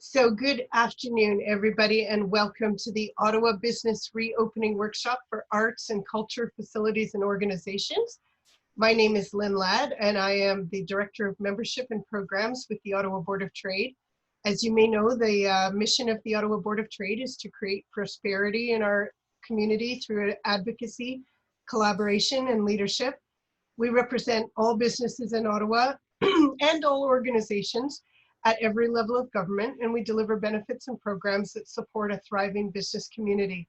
So good afternoon, everybody, and welcome to the Ottawa Business Reopening Workshop for Arts and Culture Facilities and Organizations. My name is Lynn Ladd, and I am the Director of Membership and Programs with the Ottawa Board of Trade. As you may know, the mission of the Ottawa Board of Trade is to create prosperity in our community through advocacy, collaboration, and leadership. We represent all businesses in Ottawa and all organizations at every level of government, and we deliver benefits and programs that support a thriving business community.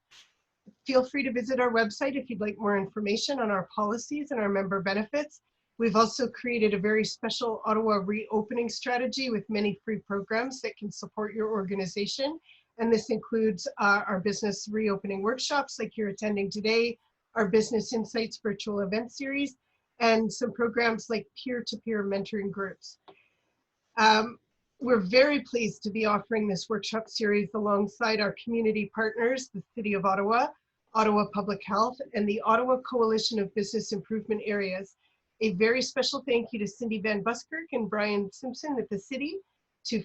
Feel free to visit our website if you'd like more information on our policies and our member benefits. We've also created a very special Ottawa reopening strategy with many free programs that can support your organization. And this includes our business reopening workshops like you're attending today, our Business Insights virtual event series, and some programs like peer-to-peer mentoring groups. We're very pleased to be offering this workshop series alongside our community partners, the City of Ottawa, Ottawa Public Health, and the Ottawa Coalition of Business Improvement Areas. A very special thank you to Cindy Van Buskirk and Brian Simpson at the City, to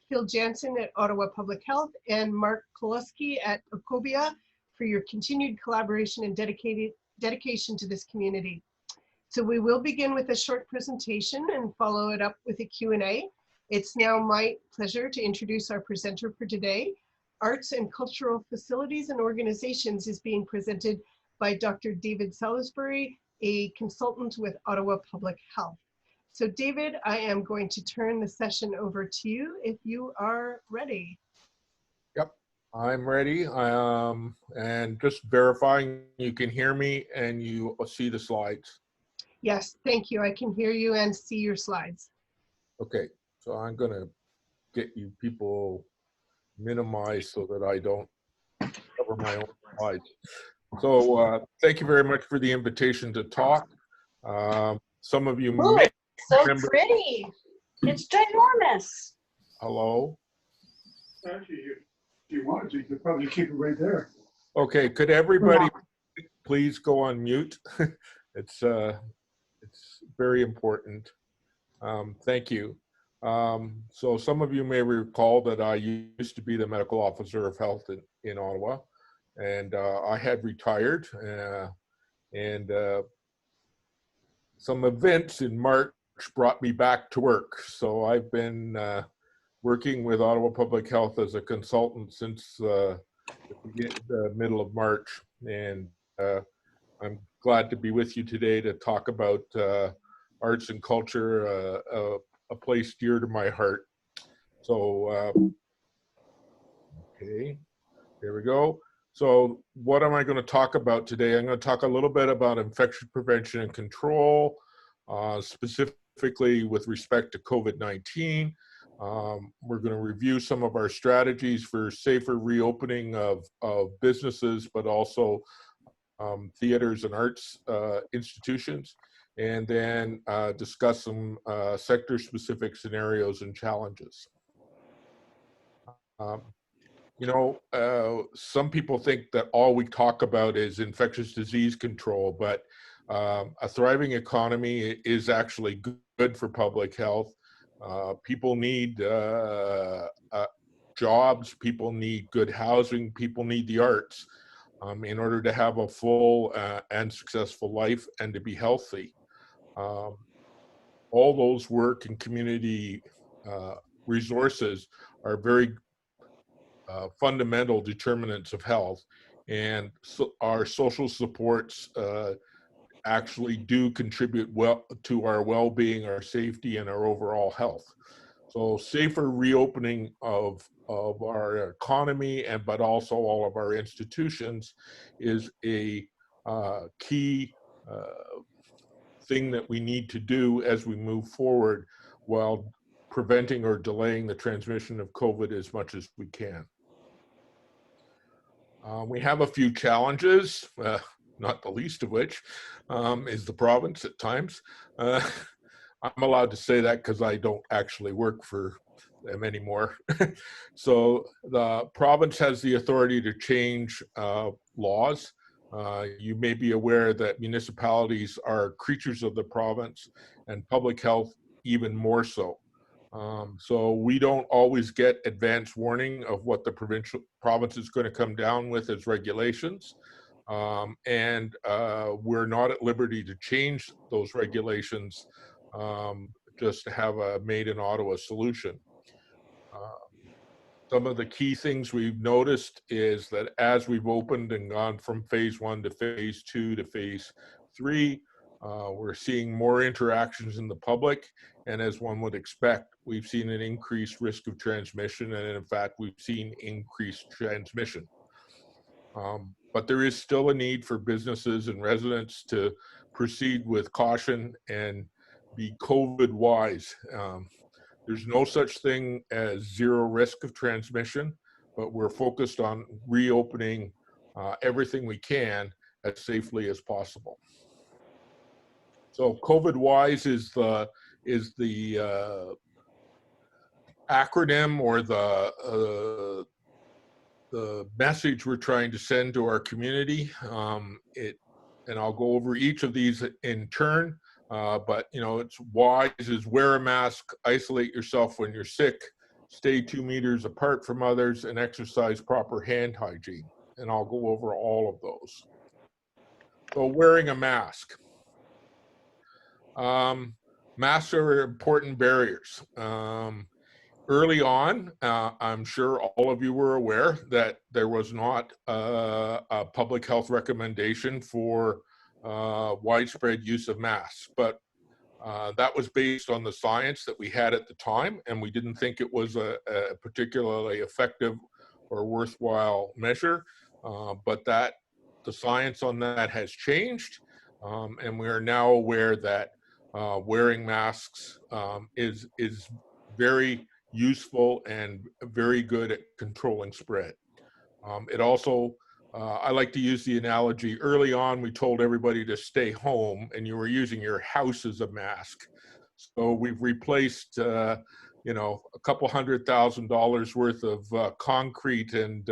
Phil Jansen at Ottawa Public Health, and Mark Koloski at Okobia for your continued collaboration and dedication to this community. So we will begin with a short presentation and follow it up with a Q&A. It's now my pleasure to introduce our presenter for today. Arts and Cultural Facilities and Organizations is being presented by Dr. David Salisbury, a consultant with Ottawa Public Health. So David, I am going to turn the session over to you if you are ready. Yep, I'm ready. And just verifying you can hear me and you see the slides. Yes, thank you. I can hear you and see your slides. Okay. So I'm going to get you people minimized so that I don't cover my own slides. So thank you very much for the invitation to talk. Some of you Ooh, may it's so remember. pretty. It's ginormous. Hello? Actually, if you wanted to, you could probably keep it right there. Okay, could everybody please go on mute? It's very important. Thank you. So some of you may recall that I used to be the medical officer of health in Ottawa, and I had retired, and some events in March brought me back to work. So I've been working with Ottawa Public Health as a consultant since the middle of March, and I'm glad to be with you today to talk about arts and culture, a place dear to my heart. So, okay, here we go. So what am I going to talk about today? I'm going to talk a little bit about infection prevention and control, specifically with respect to COVID-19. We're going to review some of our strategies for safer reopening of businesses, but also theaters and arts institutions, and then discuss some sector-specific scenarios and challenges. You know, some people think that all we talk about is infectious disease control, but a thriving economy is actually good for public health. People need jobs, people need good housing, people need the arts in order to have a full and successful life and to be healthy. All those work and community resources are very fundamental determinants of health, and so our social supports actually do contribute well to our well-being, our safety, and our overall health. So safer reopening of our economy, but also all of our institutions, is a key thing that we need to do as we move forward, while preventing or delaying the transmission of COVID as much as we can. We have a few challenges, not the least of which is the province at times. I'm allowed to say that because I don't actually work for them anymore. So the province has the authority to change laws. You may be aware that municipalities are creatures of the province, and public health even more so. So we don't always get advance warning of what the province is going to come down with as regulations. And we're not at liberty to change those regulations just to have a made in Ottawa solution. Some of the key things we've noticed is that as we've opened and gone from phase 1 to phase 2 to phase 3, we're seeing more interactions in the public. And as one would expect, we've seen an increased risk of transmission. And in fact, we've seen increased transmission. But there is still a need for businesses and residents to proceed with caution and be COVID wise. There's no such thing as zero risk of transmission, but we're focused on reopening everything we can as safely as possible. So COVID-wise is the acronym or the message we're trying to send to our community. And I'll go over each of these in turn. But you know, it's wise is wear a mask, isolate yourself when you're sick, stay 2 meters apart from others, and exercise proper hand hygiene. And I'll go over all of those. So wearing a mask. Masks are important barriers. Early on, I'm sure all of you were aware that there was not a public health recommendation for widespread use of masks, but that was based on the science that we had at the time, and we didn't think it was a particularly effective or worthwhile measure, but that the science on that has changed, and we are now aware that wearing masks is very useful and very good at controlling spread. It also, I like to use the analogy, early on we told everybody to stay home and you were using your house as a mask. So we've replaced, you know, a couple $100,000 worth of concrete and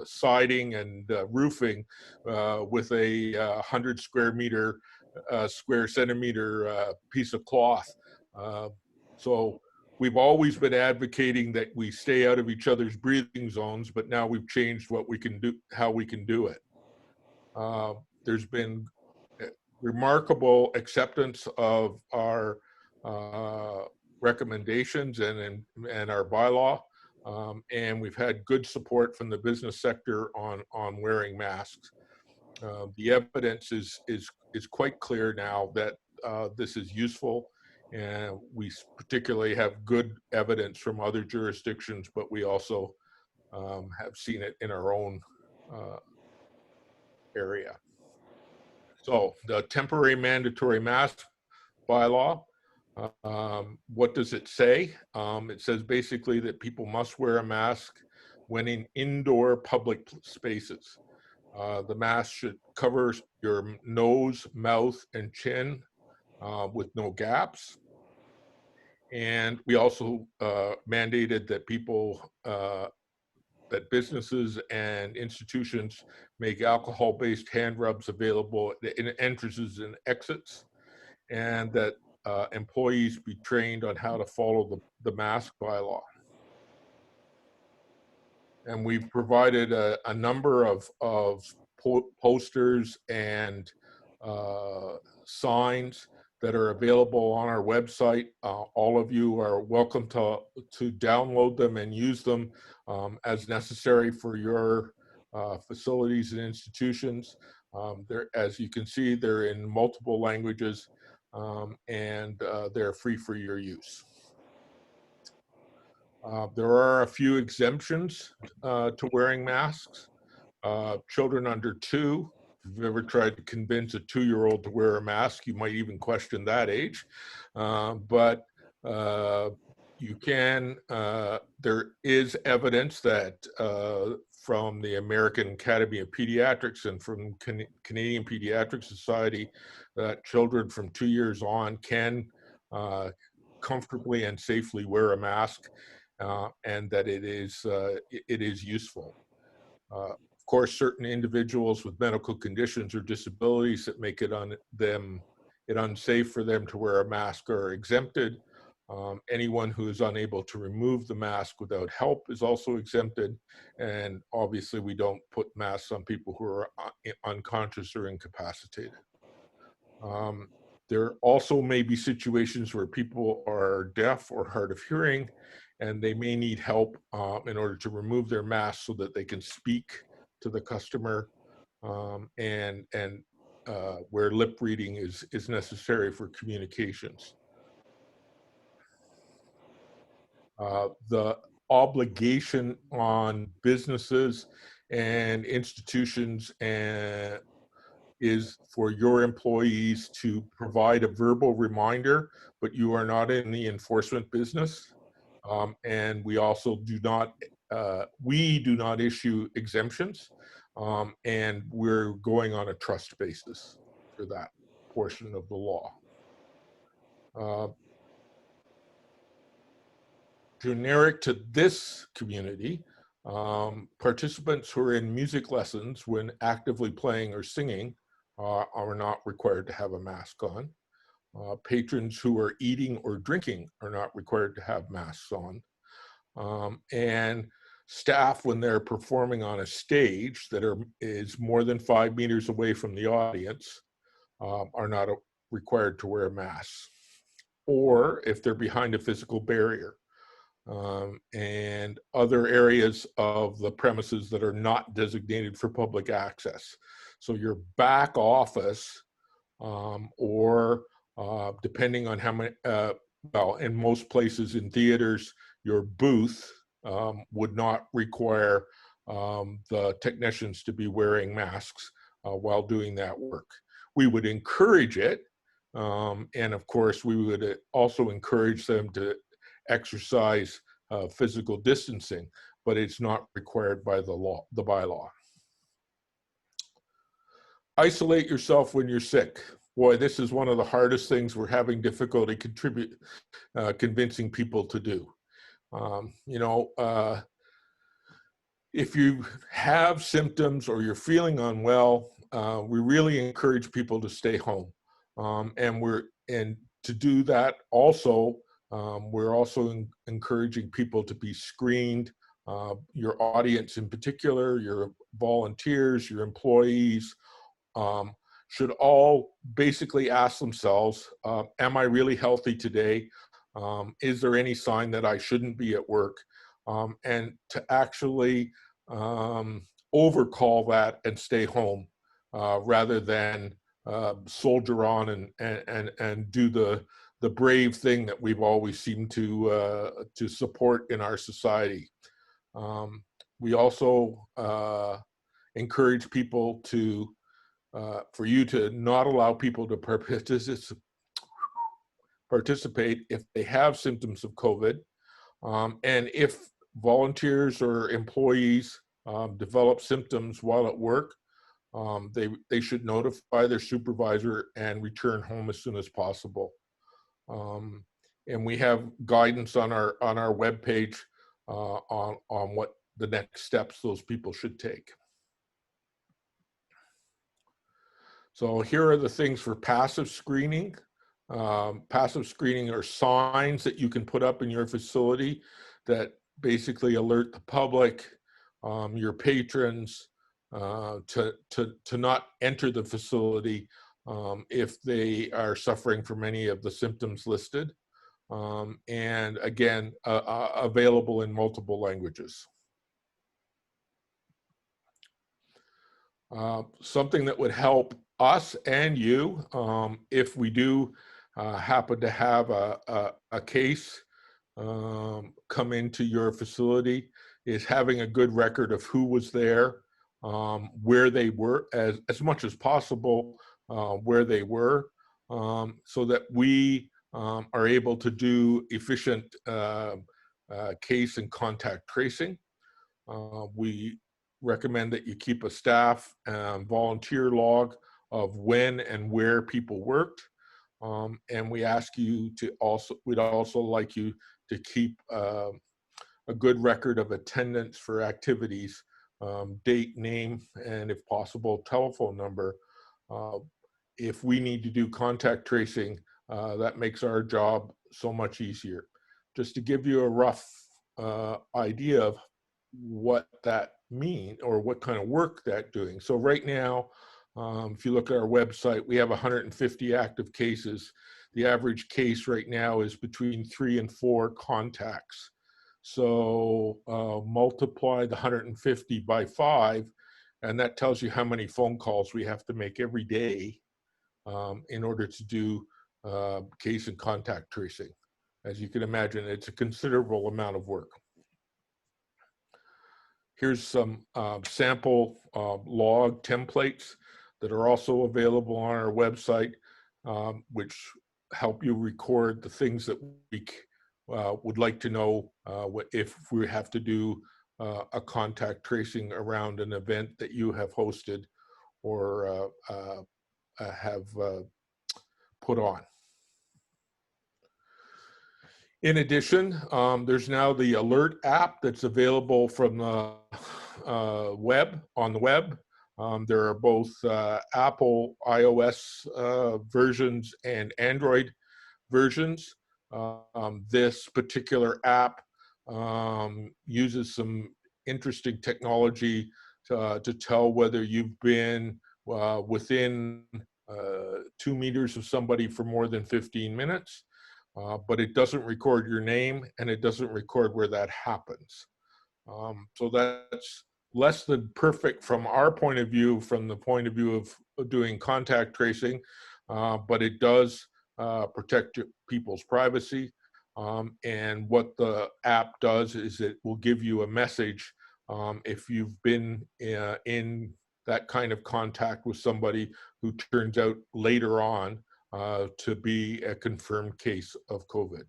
siding and roofing with a 100 square centimeter piece of cloth. So we've always been advocating that we stay out of each other's breathing zones, but now we've changed what we can do, how we can do it. There's been remarkable acceptance of our recommendations and our bylaw, and we've had good support from the business sector on wearing masks. The evidence is quite clear now that this is useful. And we particularly have good evidence from other jurisdictions, but we also have seen it in our own area. So the temporary mandatory mask bylaw, what does it say? It says basically that people must wear a mask when in indoor public spaces. The mask should cover your nose, mouth, and chin with no gaps. And we also mandated that people, that businesses and institutions make alcohol-based hand rubs available in entrances and exits, and that employees be trained on how to follow the mask bylaw. And we've provided a number of posters and signs that are available on our website. All of you are welcome to download them and use them as necessary for your facilities and institutions. As you can see, they're in multiple languages, and they're free for your use. There are a few exemptions to wearing masks. Children under 2, if you've ever tried to convince a 2-year-old to wear a mask, you might even question that age. But you can, there is evidence that from the American Academy of Pediatrics and from Canadian Pediatric Society that children from 2 years on can comfortably and safely wear a mask, and that it is useful. Of course, certain individuals with medical conditions or disabilities that make it unsafe for them to wear a mask are exempted. Anyone who is unable to remove the mask without help is also exempted. And obviously we don't put masks on people who are unconscious or incapacitated. There also may be situations where people are deaf or hard of hearing, and they may need help in order to remove their mask so that they can speak to the customer, and where lip reading is necessary for communications. The obligation on businesses and institutions is for your employees to provide a verbal reminder, but you are not in the enforcement business. And we also do not issue exemptions, and we're going on a trust basis for that portion of the law. Generic to this community, participants who are in music lessons when actively playing or singing are not required to have a mask on. Patrons who are eating or drinking are not required to have masks on. And staff, when they're performing on a stage that is more than 5 meters away from the audience, are not required to wear masks. Or if they're behind a physical barrier. And other areas of the premises that are not designated for public access. So your back office, or depending on how many, well, in most places in theaters, your booth would not require the technicians to be wearing masks while doing that work. We would encourage it, and of course we would also encourage them to exercise physical distancing, but it's not required by the law, the bylaw. Isolate yourself when you're sick. Boy, this is one of the hardest things we're having difficulty convincing people to do. If you have symptoms or you're feeling unwell, we really encourage people to stay home. And to do that also, we're also encouraging people to be screened. Your audience in particular, your volunteers, your employees, should all basically ask themselves, am I really healthy today? Is there any sign that I shouldn't be at work? And to actually overcall that and stay home rather than soldier on and do the brave thing that we've always seemed to support in our society. We also encourage people to, for you to not allow people to participate if they have symptoms of COVID. And if volunteers or employees develop symptoms while at work, they should notify their supervisor and return home as soon as possible. And we have guidance on our webpage on what the next steps those people should take. So here are the things for passive screening. Passive screening are signs that you can put up in your facility that basically alert the public, your patrons, to not enter the facility if they are suffering from any of the symptoms listed. And again, available in multiple languages. Something that would help us and you, if we do happen to have a case come into your facility, is having a good record of who was there, where they were, as much as possible, where they were, so that we are able to do efficient case and contact tracing. We recommend that you keep a staff and volunteer log of when and where people worked. And we ask you to we'd also like you to keep a good record of attendance for activities, date, name, and if possible, telephone number. If we need to do contact tracing, that makes our job so much easier. Just to give you a rough idea of what that means or what kind of work that's doing. So right now, if you look at our website, we have 150 active cases. The average case right now is between 3 and 4 contacts. So multiply the 150 by 5, and that tells you how many phone calls we have to make every day in order to do case and contact tracing. As you can imagine, it's a considerable amount of work. Here's some sample log templates that are also available on our website, which help you record the things that we would like to know if we have to do a contact tracing around an event that you have hosted or have put on. In addition, there's now the alert app that's available from the web, on the web. There are both Apple iOS versions and Android versions. This particular app uses some interesting technology to tell whether you've been within 2 meters of somebody for more than 15 minutes. But it doesn't record your name and it doesn't record where that happens. So that's less than perfect from our point of view, from the point of view of doing contact tracing, but it does protect people's privacy. And what the app does is it will give you a message if you've been in that kind of contact with somebody who turns out later on to be a confirmed case of COVID.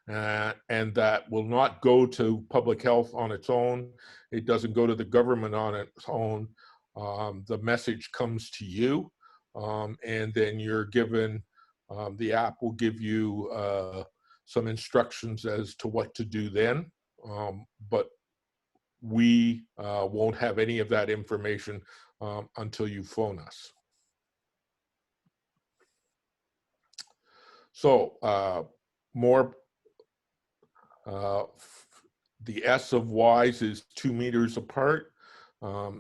And that will not go to public health on its own. It doesn't go to the government on its own. The message comes to you, and then you're given, the app will give you some instructions as to what to do then, but we won't have any of that information until you phone us. So the S of Ys is 2 meters apart,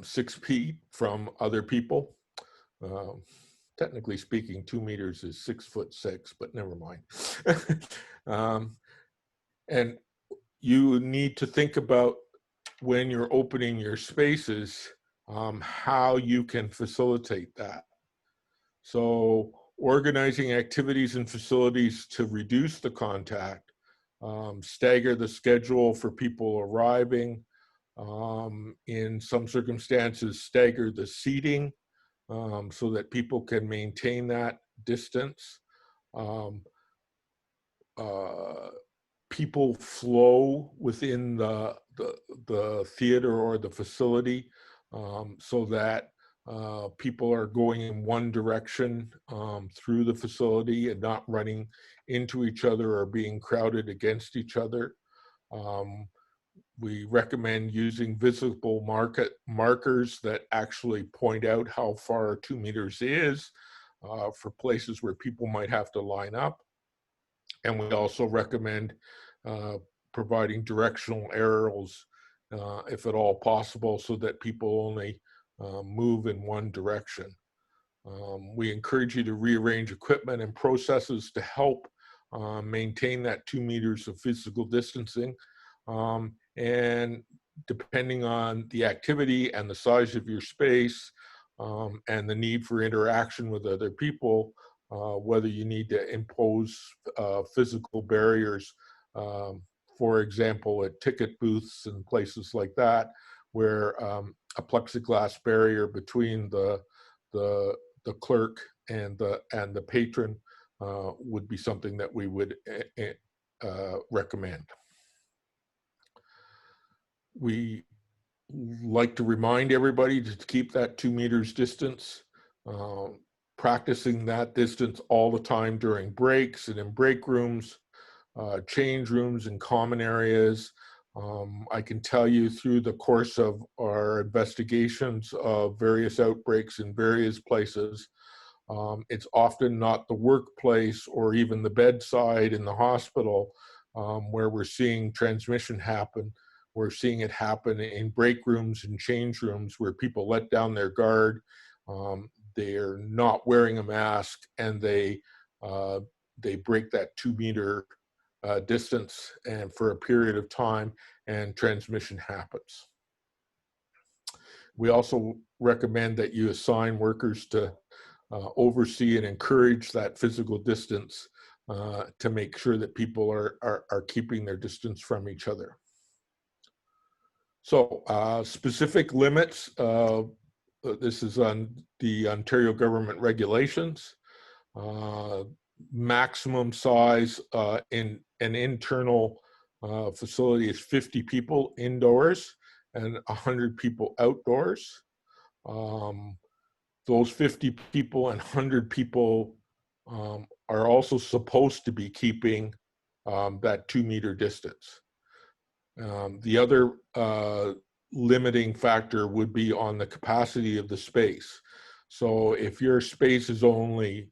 6 feet from other people. Technically speaking, 2 meters is 6'6", but never mind. And you need to think about when you're opening your spaces, how you can facilitate that. So organizing activities and facilities to reduce the contact, stagger the schedule for people arriving, in some circumstances, stagger the seating so that people can maintain that distance. People flow within the theater or the facility so that people are going in one direction through the facility and not running into each other or being crowded against each other. We recommend using visible markers that actually point out how far 2 meters is for places where people might have to line up. And we also recommend providing directional arrows, if at all possible, so that people only move in one direction. We encourage you to rearrange equipment and processes to help maintain that 2 meters of physical distancing. And depending on the activity and the size of your space and the need for interaction with other people, whether you need to impose physical barriers, for example, at ticket booths and places like that, where a plexiglass barrier between the clerk and the patron would be something that we would recommend. We like to remind everybody to keep that 2 meters distance, practicing that distance all the time during breaks and in break rooms, change rooms and common areas. I can tell you through the course of our investigations of various outbreaks in various places, It's often not the workplace or even the bedside in the hospital where we're seeing transmission happen. We're seeing it happen in break rooms and change rooms where people let down their guard. They're not wearing a mask, and they break that 2-meter distance and for a period of time, and transmission happens. We also recommend that you assign workers to oversee and encourage that physical distance to make sure that people are keeping their distance from each other. So specific limits, this is on the Ontario government regulations. Maximum size in an internal facility is 50 people indoors and 100 people outdoors. Those 50 people and 100 people are also supposed to be keeping that 2-meter distance. The other limiting factor would be on the capacity of the space. So if your space is only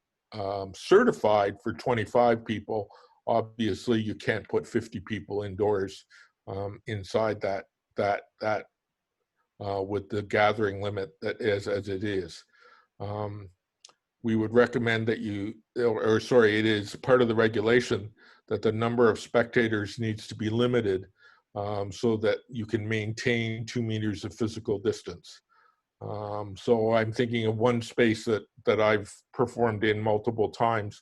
certified for 25 people, obviously you can't put 50 people indoors inside that with the gathering limit that is as it is. We would recommend that you, it is part of the regulation that the number of spectators needs to be limited so that you can maintain 2 meters of physical distance. So I'm thinking of one space that I've performed in multiple times.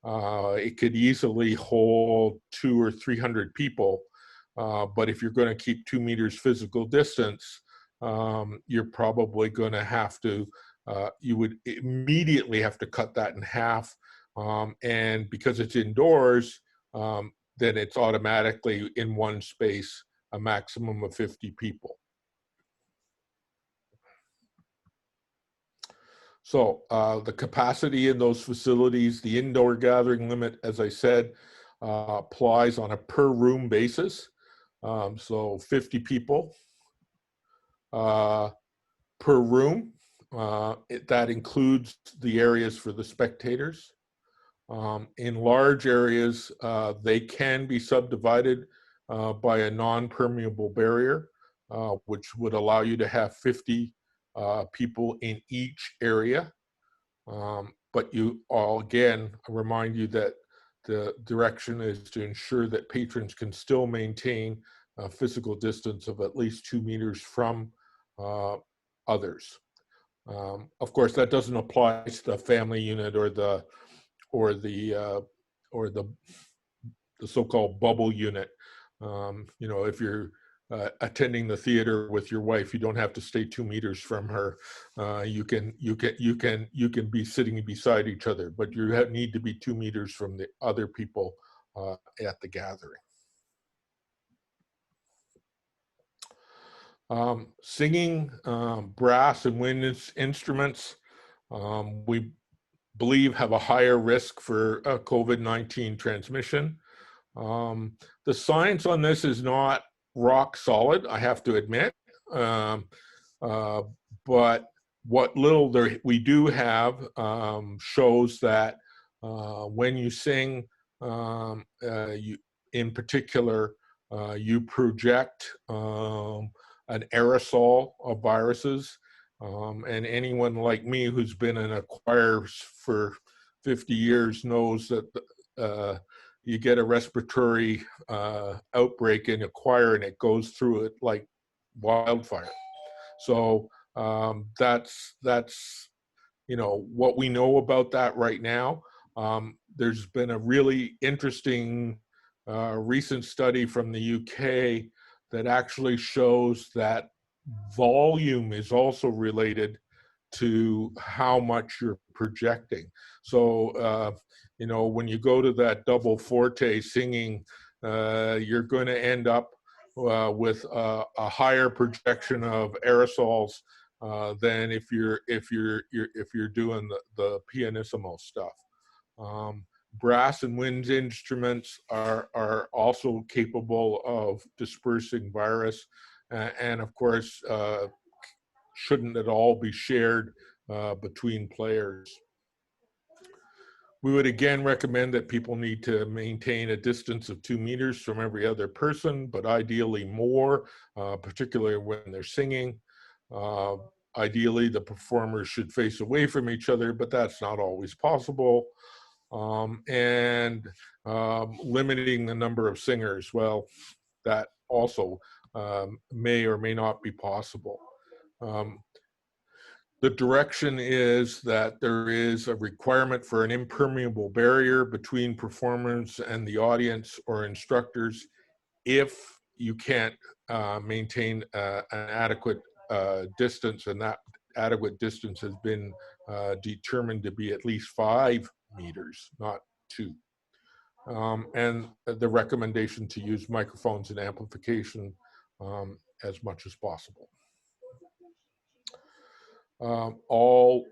It could easily hold 200 or 300 people, but if you're going to keep 2 meters physical distance, you're probably going to have to, you would immediately have to cut that in half. And because it's indoors, then it's automatically in one space, a maximum of 50 people. So the capacity in those facilities, the indoor gathering limit, as I said, applies on a per room basis. So 50 people per room. That includes the areas for the spectators. In large areas, they can be subdivided by a non-permeable barrier, which would allow you to have 50 people in each area. But you all, again, remind you that the direction is to ensure that patrons can still maintain a physical distance of at least 2 meters from others. Of course, that doesn't apply to the family unit or the so-called bubble unit. You know, if you're attending the theater with your wife, you don't have to stay 2 meters from her. You can be sitting beside each other, but you need to be 2 meters from the other people at the gathering. Singing, brass and wind instruments, we believe have a higher risk for COVID-19 transmission. The science on this is not rock solid, I have to admit, but what little we do have shows that when you sing, in particular, you project an aerosol of viruses. And anyone like me who's been in a choir for 50 years knows that you get a respiratory outbreak in a choir and it goes through it like wildfire. So that's you know what we know about that right now. There's been a really interesting recent study from the UK that actually shows that volume is also related to how much you're projecting. So, you know, when you go to that double forte singing, you're going to end up with a higher projection of aerosols than if you're doing the pianissimo stuff. Brass and wind instruments are also capable of dispersing virus, and of course shouldn't at all be shared between players. We would again recommend that people need to maintain a distance of 2 meters from every other person, but ideally more, particularly when they're singing. Ideally, the performers should face away from each other, but that's not always possible. Limiting the number of singers, well, that also may or may not be possible. The direction is that there is a requirement for an impermeable barrier between performers and the audience or instructors if you can't maintain an adequate distance, and that adequate distance has been determined to be at least 5 meters, not 2. And the recommendation to use microphones and amplification as much as possible. All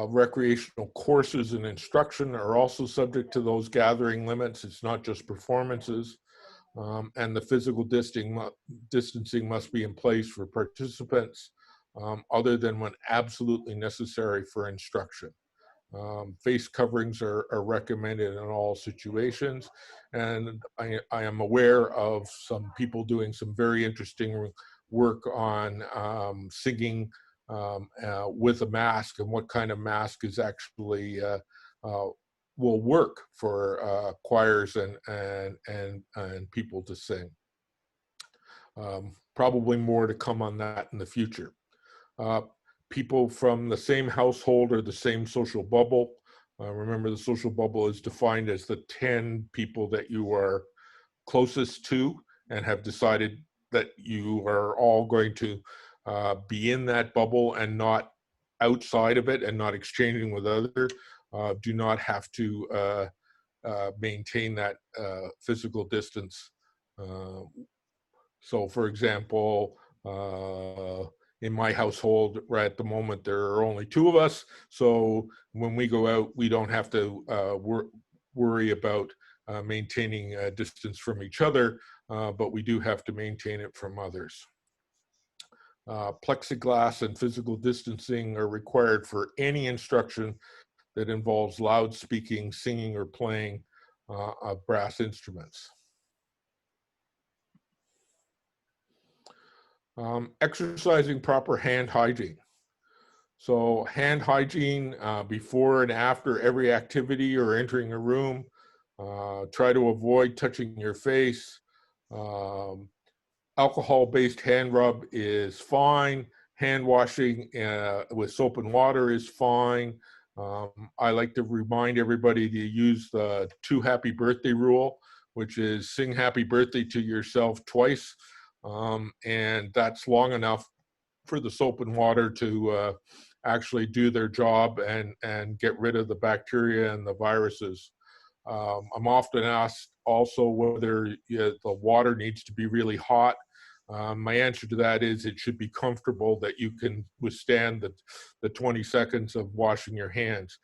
recreational courses and instruction are also subject to those gathering limits. It's not just performances. And the physical distancing must be in place for participants other than when absolutely necessary for instruction. Face coverings are recommended in all situations. And I am aware of some people doing some very interesting work on singing with a mask, and what kind of mask is actually will work for choirs and people to sing. Probably more to come on that in the future. People from the same household or the same social bubble. Remember, the social bubble is defined as the 10 people that you are closest to and have decided that you are all going to be in that bubble and not outside of it and not exchanging with others. Do not have to maintain that physical distance. So for example, in my household right at the moment, there are only 2 of us. So when we go out, we don't have to worry about maintaining a distance from each other, but we do have to maintain it from others. Plexiglass and physical distancing are required for any instruction that involves loud speaking, singing, or playing of brass instruments. Exercising proper hand hygiene. So hand hygiene before and after every activity or entering a room. Try to avoid touching your face. Alcohol-based hand rub is fine. Hand washing with soap and water is fine. I like to remind everybody to use the 2 happy birthday rule, which is sing happy birthday to yourself twice. And that's long enough for the soap and water to actually do their job and get rid of the bacteria and the viruses. I'm often asked also whether the water needs to be really hot. My answer to that is it should be comfortable that you can withstand the 20 seconds of washing your hands.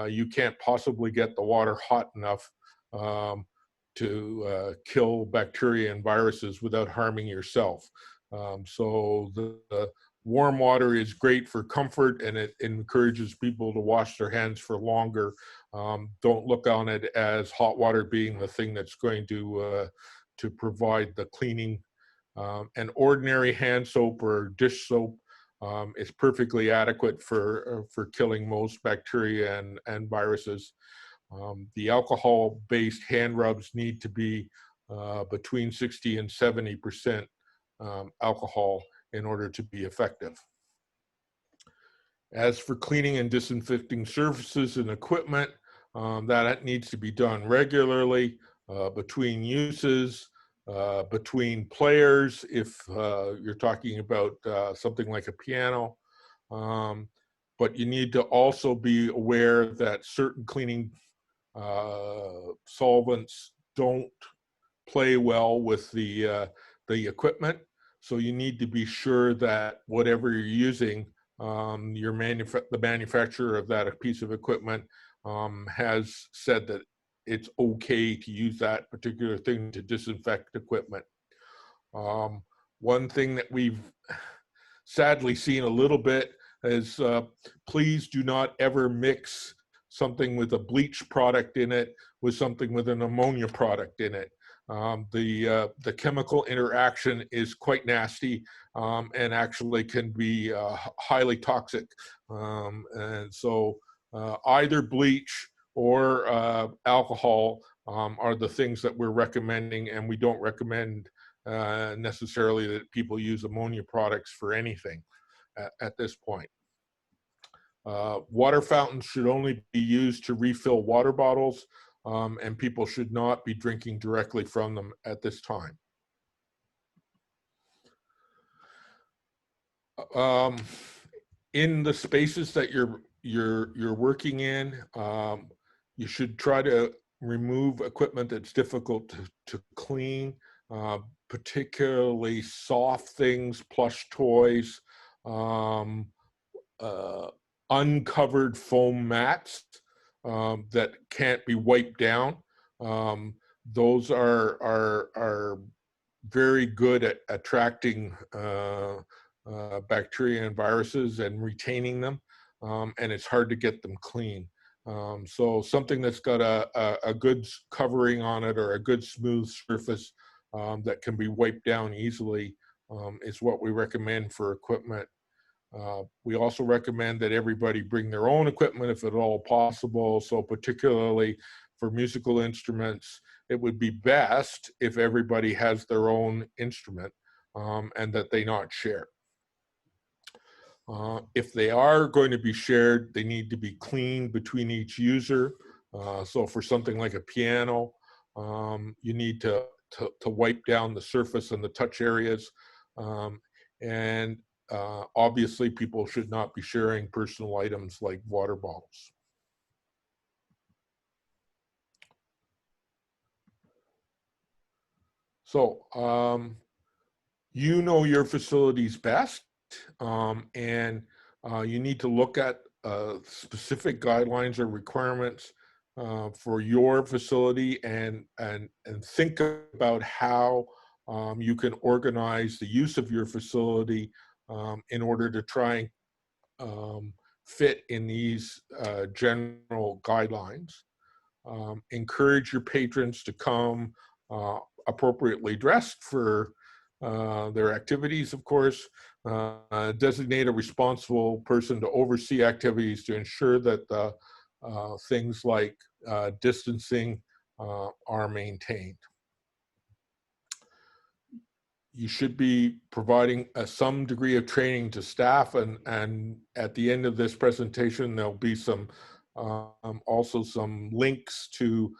You can't possibly get the water hot enough to kill bacteria and viruses without harming yourself. So the warm water is great for comfort, and it encourages people to wash their hands for longer. Don't look on it as hot water being the thing that's going to provide the cleaning. An ordinary hand soap or dish soap is perfectly adequate for killing most bacteria and viruses. The alcohol-based hand rubs need to be between 60 and 70% alcohol in order to be effective. As for cleaning and disinfecting surfaces and equipment, that needs to be done regularly between uses, between players, if you're talking about something like a piano. But you need to also be aware that certain cleaning solvents don't play well with the equipment. So you need to be sure that whatever you're using, the manufacturer of that piece of equipment has said that it's okay to use that particular thing to disinfect equipment. One thing that we've sadly seen a little bit is please do not ever mix something with a bleach product in it with something with an ammonia product in it. The chemical interaction is quite nasty and actually can be highly toxic. And so either bleach or alcohol are the things that we're recommending, and we don't recommend necessarily that people use ammonia products for anything at this point. Water fountains should only be used to refill water bottles, and people should not be drinking directly from them at this time. In the spaces that you're working in, you should try to remove equipment that's difficult to clean, particularly soft things, plush toys, uncovered foam mats that can't be wiped down. Those are very good at attracting bacteria and viruses and retaining them, and it's hard to get them clean. So something that's got a good covering on it or a good smooth surface that can be wiped down easily is what we recommend for equipment. We also recommend that everybody bring their own equipment if at all possible. So particularly for musical instruments, it would be best if everybody has their own instrument and that they not share. If they are going to be shared, they need to be cleaned between each user. So for something like a piano, you need to wipe down the surface and the touch areas. And obviously, people should not be sharing personal items like water bottles. So you know your facilities best, and you need to look at specific guidelines or requirements for your facility and think about how you can organize the use of your facility in order to try and fit in these general guidelines. Encourage your patrons to come appropriately dressed for their activities, of course. Designate a responsible person to oversee activities to ensure that things like distancing are maintained. You should be providing some degree of training to staff, and at the end of this presentation, there'll be some also some links to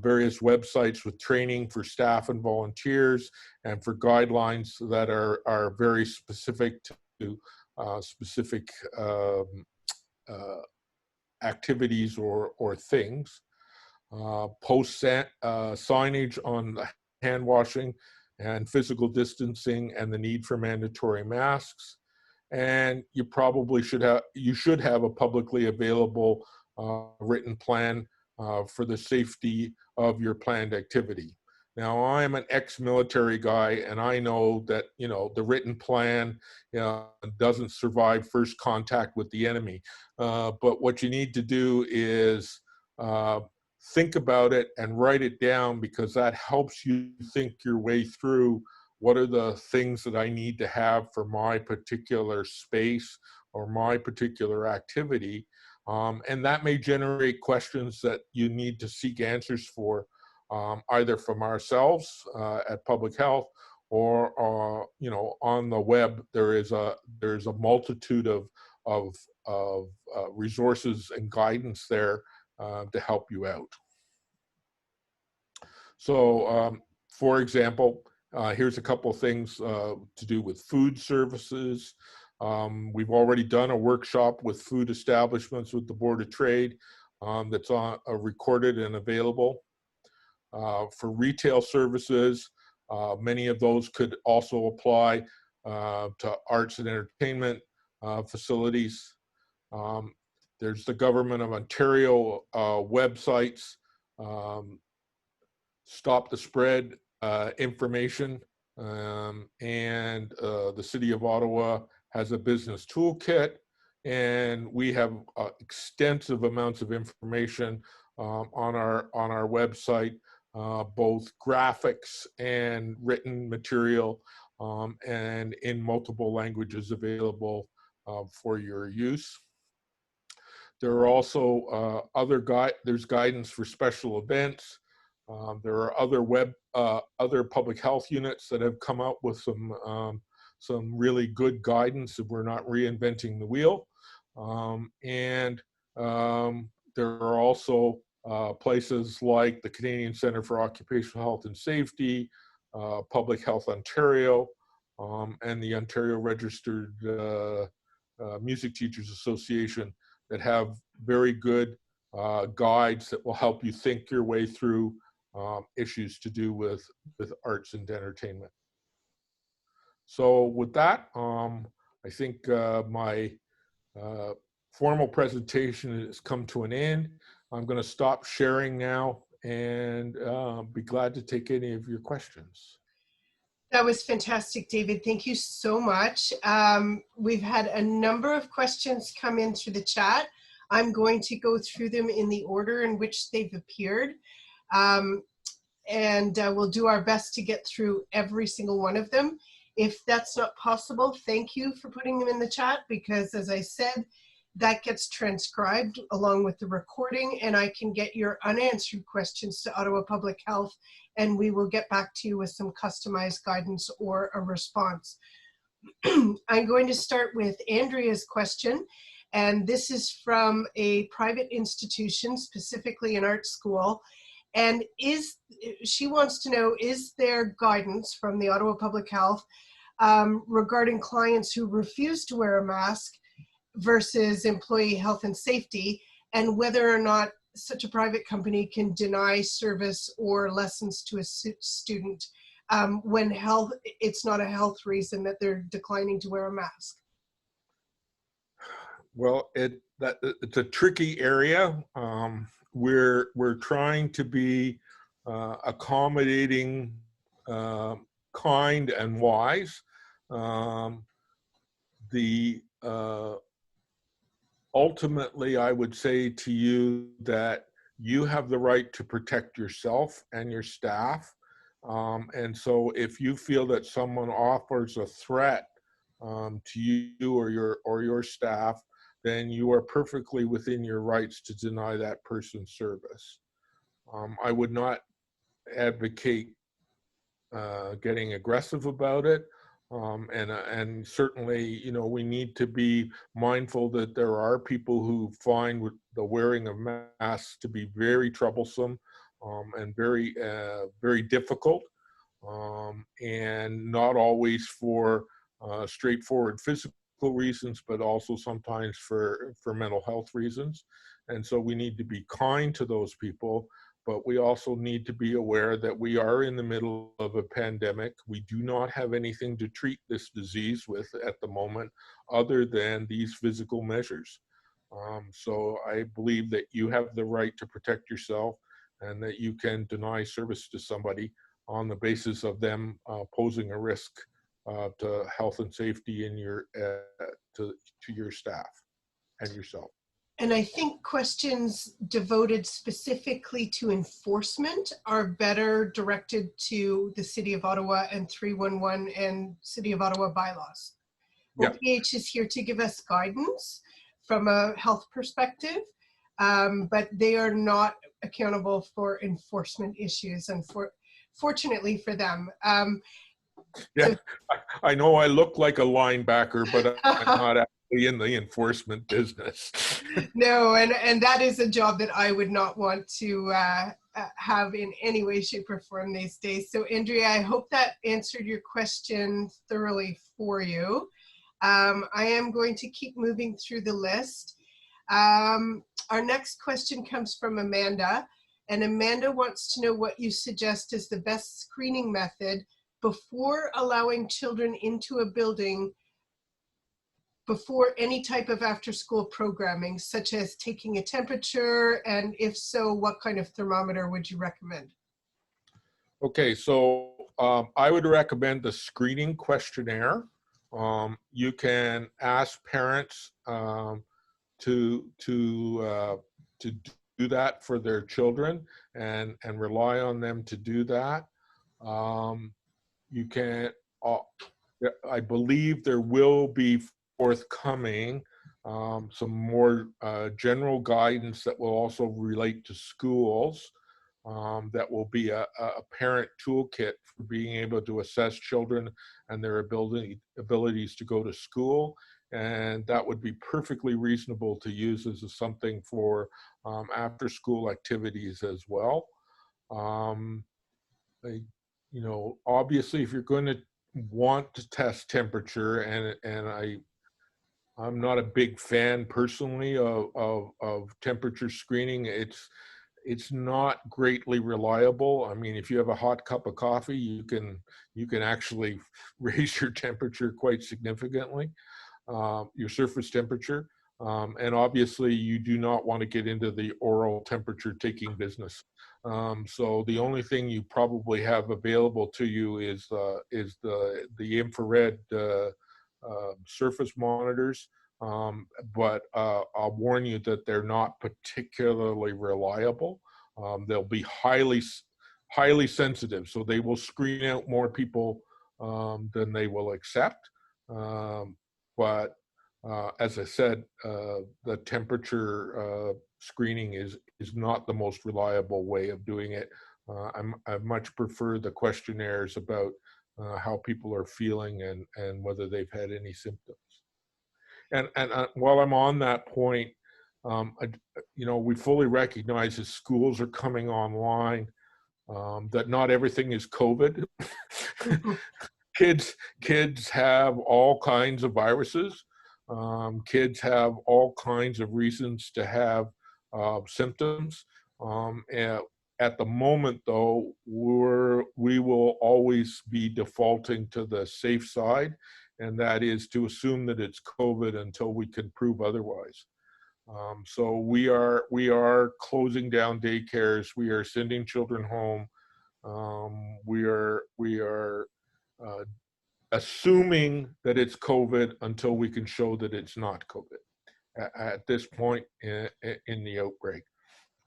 various websites with training for staff and volunteers and for guidelines that are very specific to specific activities or things. Post signage on the hand washing and physical distancing and the need for mandatory masks. And you probably should have a publicly available written plan for the safety of your planned activity. Now, I'm an ex-military guy, and I know that the written plan doesn't survive first contact with the enemy. But what you need to do is think about it and write it down, because that helps you think your way through what are the things that I need to have for my particular space or my particular activity. And that may generate questions that you need to seek answers for, either from ourselves at Public Health or on the web. There's a multitude of resources and guidance there to help you out. So, for example, here's a couple of things to do with food services. We've already done a workshop with food establishments with the Board of Trade that's recorded and available. For retail services, many of those could also apply to arts and entertainment facilities. There's the Government of Ontario websites, Stop the Spread information, and the City of Ottawa has a business toolkit, and we have extensive amounts of information on our website, both graphics and written material, and in multiple languages available for your use. There are also there's guidance for special events. There are other public health units that have come out with some really good guidance, if we're not reinventing the wheel. There are also places like the Canadian Centre for Occupational Health and Safety, Public Health Ontario, and the Ontario Registered Music Teachers Association that have very good guides that will help you think your way through issues to do with arts and entertainment. So with that, I think my formal presentation has come to an end. I'm going to stop sharing now and be glad to take any of your questions. That was fantastic, David. Thank you so much. We've had a number of questions come in through the chat. I'm going to go through them in the order in which they've appeared. We'll do our best to get through every single one of them. If that's not possible, thank you for putting them in the chat, because as I said, that gets transcribed along with the recording, and I can get your unanswered questions to Ottawa Public Health, and we will get back to you with some customized guidance or a response. I'm going to start with Andrea's question, and this is from a private institution, specifically an art school. And she wants to know, is there guidance from the Ottawa Public Health regarding clients who refuse to wear a mask versus employee health and safety, and whether or not such a private company can deny service or lessons to a student when it's not a health reason that they're declining to wear a mask? Well, it's a tricky area. We're trying to be accommodating, kind, and wise. Ultimately, I would say to you that you have the right to protect yourself and your staff. And so if you feel that someone offers a threat to you or your staff, then you are perfectly within your rights to deny that person service. I would not advocate getting aggressive about it. And certainly, you know, we need to be mindful that there are people who find the wearing of masks to be very troublesome and very, very difficult, and not always for straightforward physical reasons, but also sometimes for mental health reasons. And so we need to be kind to those people, but we also need to be aware that we are in the middle of a pandemic. We do not have anything to treat this disease with at the moment other than these physical measures. So I believe that you have the right to protect yourself and that you can deny service to somebody on the basis of them posing a risk to health and safety in to your staff and yourself. And I think questions devoted specifically to enforcement are better directed to the City of Ottawa and 311 and City of Ottawa bylaws. Yeah. OPH is here to give us guidance from a health perspective, but they are not accountable for enforcement issues, and fortunately for them. Yeah, I know I look like a linebacker, but I'm not actually in the enforcement business. No, and that is a job that I would not want to have in any way, shape, or form these days. So, Andrea, I hope that answered your question thoroughly for you. I am going to keep moving through the list. Our next question comes from Amanda, and Amanda wants to know what you suggest is the best screening method before allowing children into a building before any type of after-school programming, such as taking a temperature, and if so, what kind of thermometer would you recommend? Okay, so I would recommend the screening questionnaire You can ask parents to do that for their children and rely on them to do that. You can, I believe there will be forthcoming some more general guidance that will also relate to schools. That will be a parent toolkit for being able to assess children and their abilities to go to school. And that would be perfectly reasonable to use as something for after school activities as well. You know, obviously, if you're going to want to test temperature, and I'm not a big fan personally of temperature screening. It's not greatly reliable. I mean, if you have a hot cup of coffee, you can actually raise your temperature quite significantly, your surface temperature. And obviously, you do not want to get into the oral temperature taking business. So the only thing you probably have available to you is the infrared surface monitors. But I'll warn you that they're not particularly reliable. They'll be highly sensitive, so they will screen out more people than they will accept. But as I said, the temperature screening is not the most reliable way of doing it. I much prefer the questionnaires about how people are feeling and whether they've had any symptoms. And while I'm on that point, you know, we fully recognize as schools are coming online that not everything is COVID. Kids have all kinds of viruses. Kids have all kinds of reasons to have symptoms. And at the moment, though, we will always be defaulting to the safe side, and that is to assume that it's COVID until we can prove otherwise. So we are closing down daycares. We are sending children home. We are assuming that it's COVID until we can show that it's not COVID at this point in the outbreak.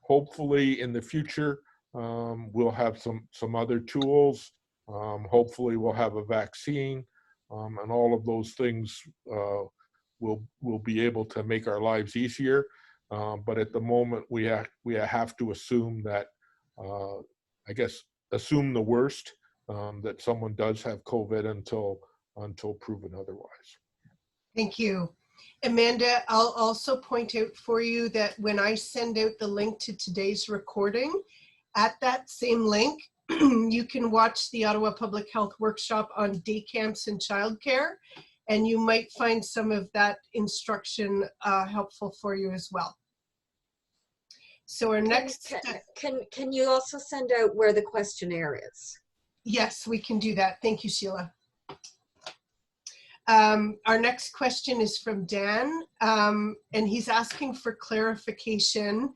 Hopefully in the future, we'll have some other tools. Hopefully we'll have a vaccine, and all of those things will be able to make our lives easier. But at the moment, we have to assume that, I guess, assume the worst, that someone does have COVID until proven otherwise. Thank you. Amanda, I'll also point out for you that when I send out the link to today's recording, at that same link, you can watch the Ottawa Public Health Workshop on day camps and childcare, and you might find some of that instruction helpful for you as well. So our next... Can you also send out where the questionnaire is? Yes, we can do that. Thank you, Sheila. Our next question is from Dan, and he's asking for clarification.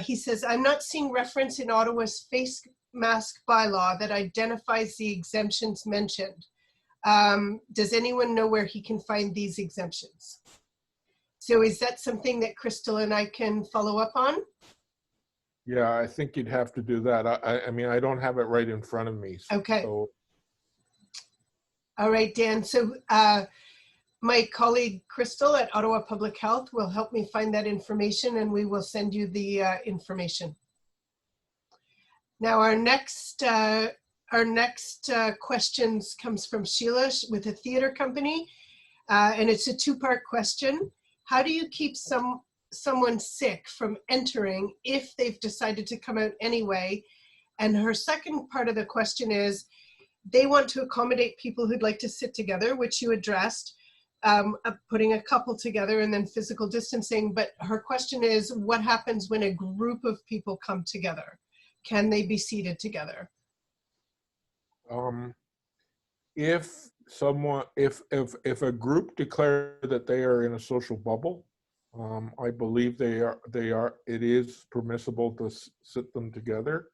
He says, I'm not seeing reference in Ottawa's face mask bylaw that identifies the exemptions mentioned. Does anyone know where he can find these exemptions? So is that something that Crystal and I can follow up on? Yeah, I think you'd have to do that. I mean, I don't have it right in front of me. Okay. So. All right, Dan. So my colleague Crystal at Ottawa Public Health will help me find that information, and we will send you the information. Now our next questions comes from Sheila with a theater company, and it's a two-part question. How do you keep someone sick from entering if they've decided to come out anyway? And her second part of the question is, they want to accommodate people who'd like to sit together, which you addressed, putting a couple together and then physical distancing. But her question is, what happens when a group of people come together? Can they be seated together? If a group declare that they are in a social bubble, I believe it is permissible to sit them together.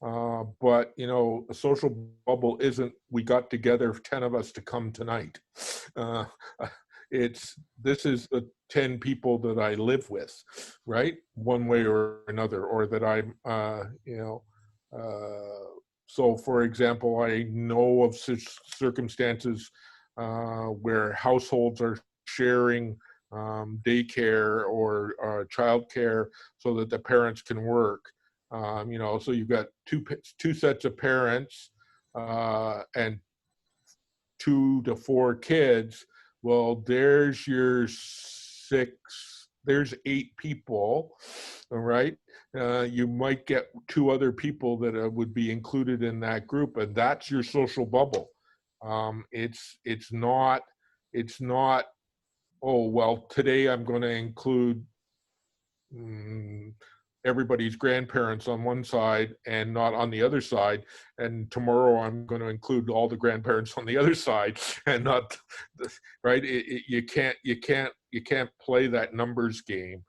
But, you know, a social bubble isn't, we got together, 10 of us to come tonight. Uh, this is the 10 people that I live with, right? One way or another, or that I'm, you know, so for example, I know of such circumstances where households are sharing daycare or childcare so that the parents can work. You know, so you've got two sets of parents and 2 to 4 kids. Well, there's your 6, there's 8 people, all right? You might get 2 other people that would be included in that group, and that's your social bubble. It's not, oh, well, today I'm going to include everybody's grandparents on one side and not on the other side, and tomorrow I'm going to include all the grandparents on the other side and not right. You can't play that numbers game.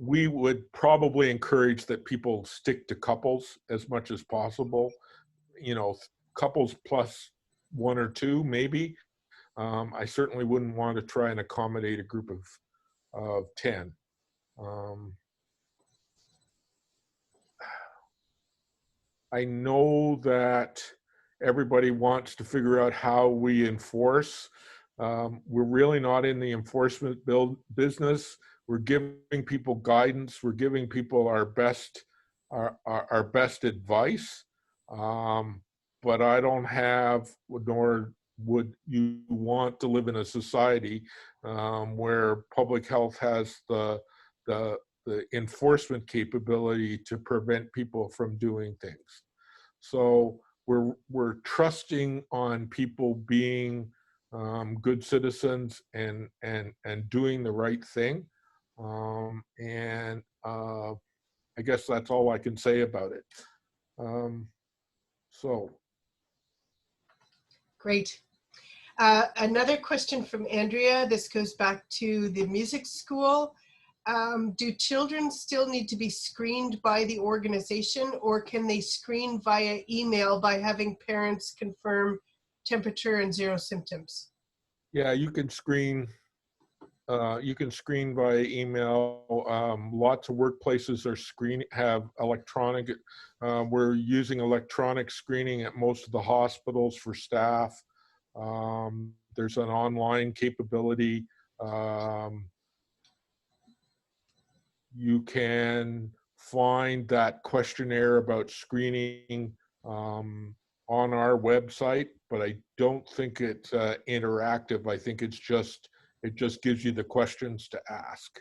We would probably encourage that people stick to couples as much as possible, you know, couples plus 1 or 2 maybe. I certainly wouldn't want to try and accommodate a group of 10. I know that everybody wants to figure out how we enforce. We're really not in the enforcement business. We're giving people guidance. We're giving people our best advice. But I don't have, nor would you want to live in a society where public health has the enforcement capability to prevent people from doing things. So we're trusting on people being good citizens and doing the right thing. I guess that's all I can say about it. So. Great. Another question from Andrea. This goes back to the music school. Do children still need to be screened by the organization, or can they screen via email by having parents confirm temperature and 0 symptoms? Yeah, you can screen. You can screen via email. Lots of workplaces have electronic. We're using electronic screening at most of the hospitals for staff. There's an online capability. You can find that questionnaire about screening on our website, but I don't think it's interactive. I think it just gives you the questions to ask.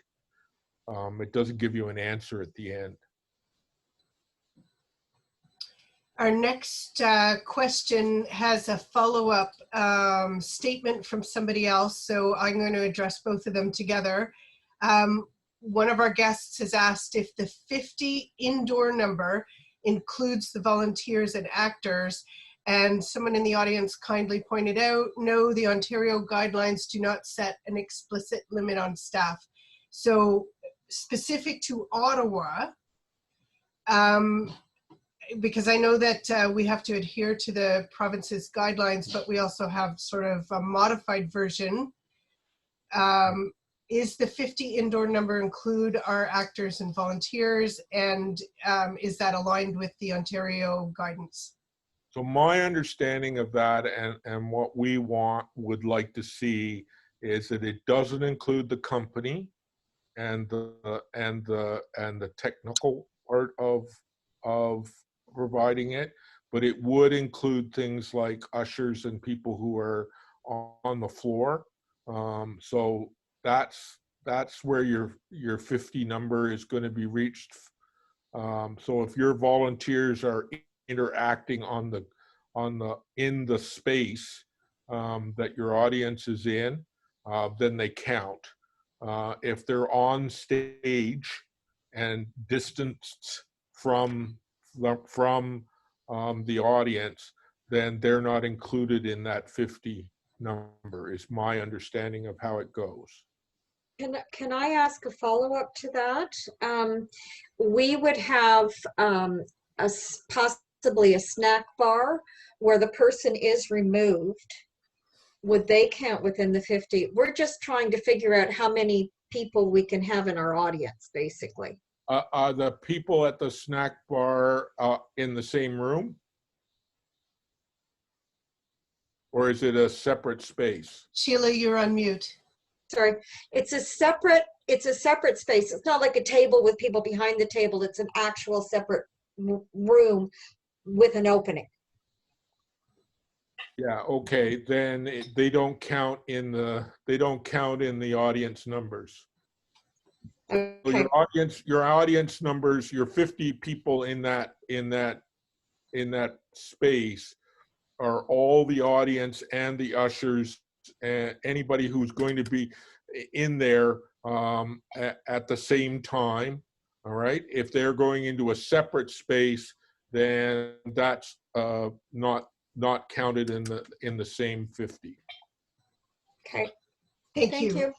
It doesn't give you an answer at the end. Our next question has a follow-up statement from somebody else, so I'm going to address both of them together. One of our guests has asked if the 50 indoor number includes the volunteers and actors, and someone in the audience kindly pointed out, no, the Ontario guidelines do not set an explicit limit on staff. So specific to Ottawa, because I know that we have to adhere to the province's guidelines, but we also have sort of a modified version. Is the 50 indoor number include our actors and volunteers, and is that aligned with the Ontario guidance? So my understanding of that and what we would like to see is that it doesn't include the company and the technical part of providing it, but it would include things like ushers and people who are on the floor. So that's where your 50 number is going to be reached. So if your volunteers are interacting in the space that your audience is in, then they count. If they're on stage and distanced from the audience, then they're not included in that 50 number, is my understanding of how it goes. Can I ask a follow-up to that? We would have possibly a snack bar where the person is removed. Would they count within the 50? We're just trying to figure out how many people we can have in our audience, basically. Are the people at the snack bar in the same room? Or is it a separate space? Sheila, you're on mute. Sorry, it's a separate space. It's not like a table with people behind the table. It's an actual separate room with an opening. Yeah, okay, then they don't count in the audience numbers. Okay. So your audience numbers, your 50 people in that space are all the audience and the ushers and anybody who's going to be in there at the same time. All right. If they're going into a separate space, then that's not counted in the same 50. Okay. Thank you.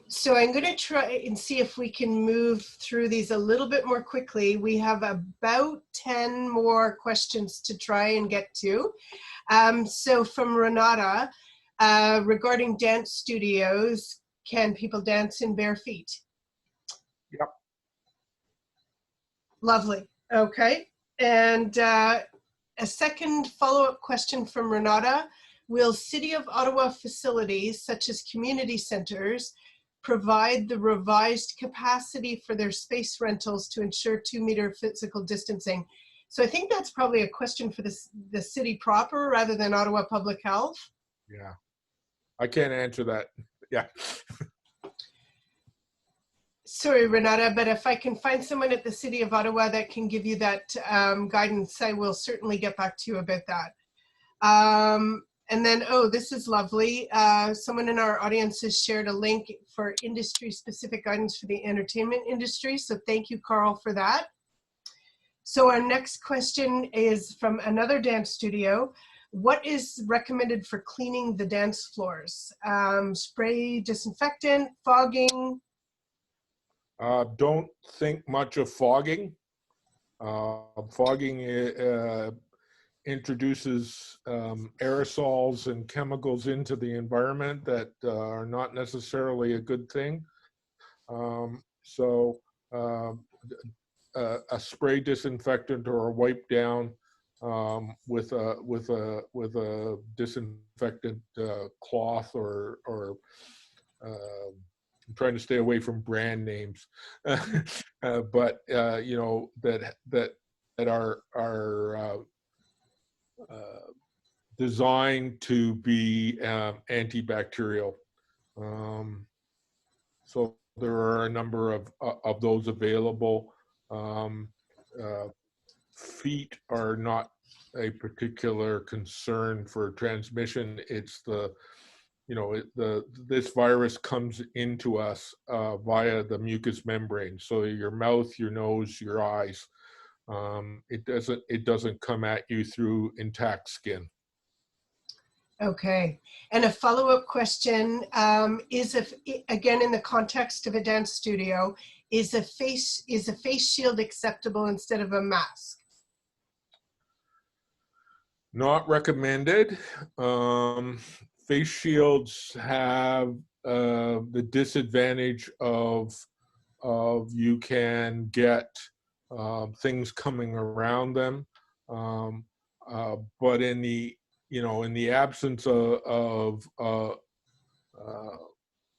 So I'm going to try and see if we can move through these a little bit more quickly. We have about 10 more questions to try and get to. So from Renata, regarding dance studios, can people dance in bare feet? Yep. Lovely. Okay. And a second follow-up question from Renata. Will City of Ottawa facilities, such as community centers, provide the revised capacity for their space rentals to ensure 2-meter physical distancing? So I think that's probably a question for the city proper rather than Ottawa Public Health. Yeah, I can't answer that. Yeah. Sorry, Renata, but if I can find someone at the City of Ottawa that can give you that guidance, I will certainly get back to you about that. And then, oh, this is lovely. Someone in our audience has shared a link for industry-specific guidance for the entertainment industry. So thank you, Carl, for that. So our next question is from another dance studio. What is recommended for cleaning the dance floors? Spray disinfectant, fogging? Don't think much of fogging. Fogging introduces aerosols and chemicals into the environment that are not necessarily a good thing. So a spray disinfectant or a wipe down with a disinfectant cloth or I'm trying to stay away from brand names, but you know that are designed to be antibacterial. So there are a number of those available. Feet are not a particular concern for transmission. It's this virus comes into us via the mucous membrane. So your mouth, your nose, your eyes. It doesn't come at you through intact skin. Okay, and a follow-up question is, if again in the context of a dance studio, is a face shield acceptable instead of a mask? Not recommended. Face shields have the disadvantage of you can get things coming around them, but in the absence of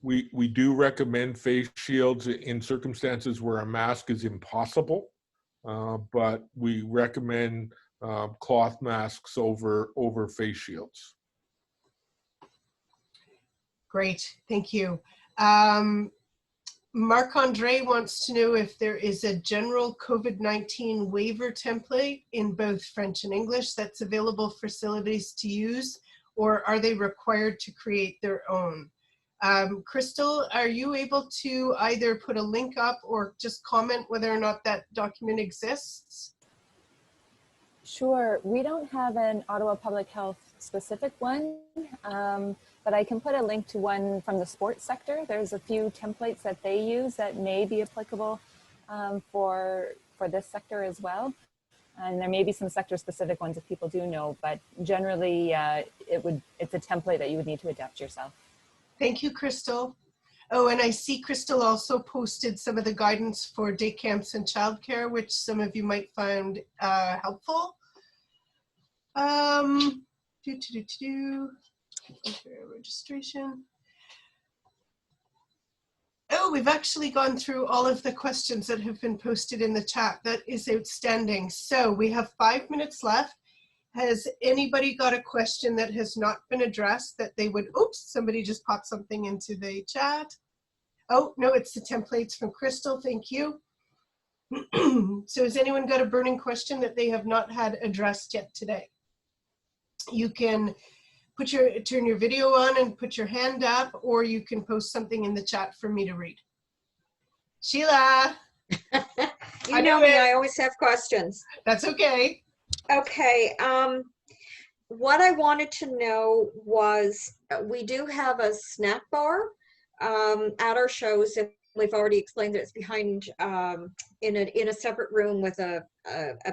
we do recommend face shields in circumstances where a mask is impossible, but we recommend cloth masks over face shields. Great, thank you. Marc-Andre wants to know if there is a general COVID-19 waiver template in both French and English that's available for facilities to use, or are they required to create their own? Crystal, are you able to either put a link up or just comment whether or not that document exists? Sure. We don't have an Ottawa Public Health specific one, but I can put a link to one from the sports sector. There's a few templates that they use that may be applicable for this sector as well. And there may be some sector specific ones if people do know, but generally it's a template that you would need to adapt yourself. Thank you, Crystal. Oh, and I see Crystal also posted some of the guidance for day camps and childcare, which some of you might find helpful. Registration. Oh, we've actually gone through all of the questions that have been posted in the chat. That is outstanding. So we have 5 minutes left. Has anybody got a question that has not been addressed that they would, oops, somebody just popped something into the chat. Oh, no, it's the templates from Crystal, thank you. So has anyone got a burning question that they have not had addressed yet today? You can turn your video on and put your hand up, or you can post something in the chat for me to read. Sheila. You know me, I always have questions. That's okay. Okay, what I wanted to know was, we do have a snack bar at our shows, and we've already explained that it's behind in a separate room with a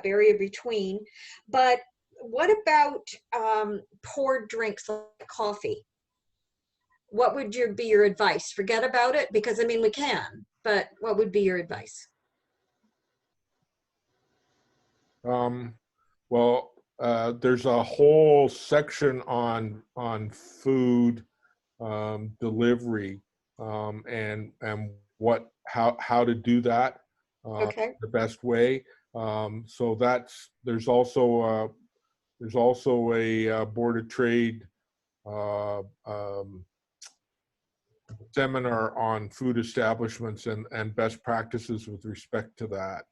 barrier between. But what about poured drinks like coffee? What would be your advice? Forget about it, because I mean we can, but what would be your advice? Well, there's a whole section on food delivery and how to do that Okay. the best way. So there's also a Board of Trade seminar on food establishments and best practices with respect to that.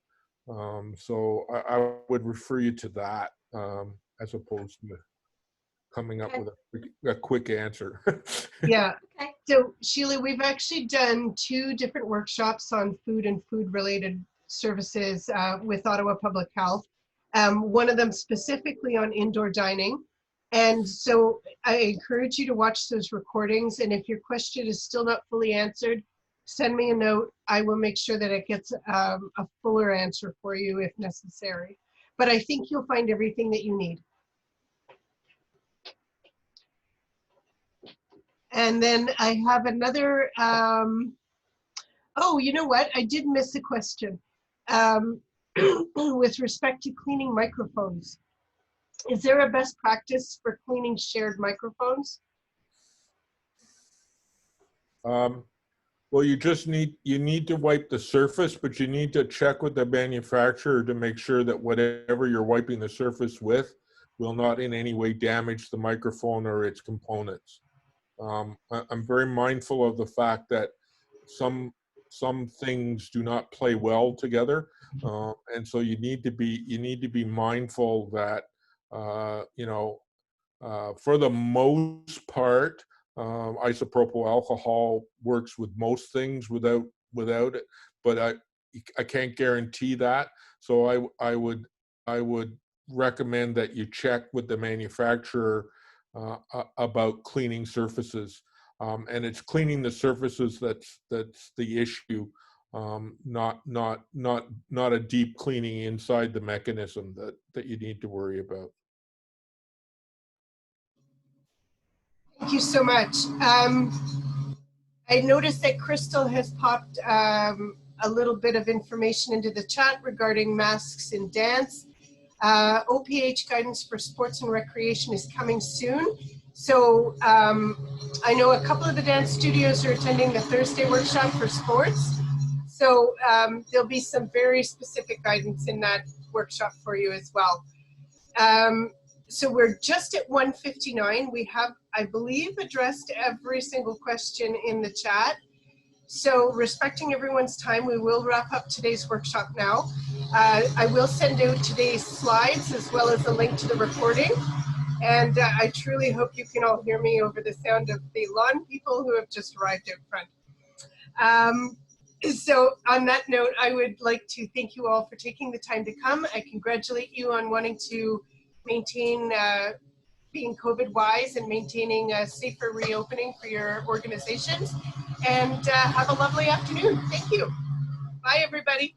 So I would refer you to that as opposed to coming up with a quick answer. Yeah. Okay. So Sheila, we've actually done 2 different workshops on food and food related services with Ottawa Public Health. One of them specifically on indoor dining. And so I encourage you to watch those recordings. And if your question is still not fully answered, send me a note. I will make sure that it gets a fuller answer for you if necessary. But I think you'll find everything that you need. And then I have another, oh, you know what? I did miss a question. With respect to cleaning microphones. Is there a best practice for cleaning shared microphones? Well, you need to wipe the surface, but you need to check with the manufacturer to make sure that whatever you're wiping the surface with will not in any way damage the microphone or its components. I'm very mindful of the fact that some things do not play well together, and so you need to be mindful that for the most part, isopropyl alcohol works with most things without it, but I can't guarantee that. So I would recommend that you check with the manufacturer about cleaning surfaces, and it's cleaning the surfaces that's the issue, not a deep cleaning inside the mechanism that you need to worry about. Thank you so much. I noticed that Crystal has popped a little bit of information into the chat regarding masks in dance. OPH guidance for sports and recreation is coming soon. So I know a couple of the dance studios are attending the Thursday workshop for sports. So there'll be some very specific guidance in that workshop for you as well. So we're just at 1:59. We have, I believe, addressed every single question in the chat. So respecting everyone's time, we will wrap up today's workshop now. I will send out today's slides as well as a link to the recording. And I truly hope you can all hear me over the sound of the lawn people who have just arrived out front. So on that note, I would like to thank you all for taking the time to come. I congratulate you on wanting to maintain being COVID wise and maintaining a safer reopening for your organizations. And have a lovely afternoon. Thank you. Bye, everybody.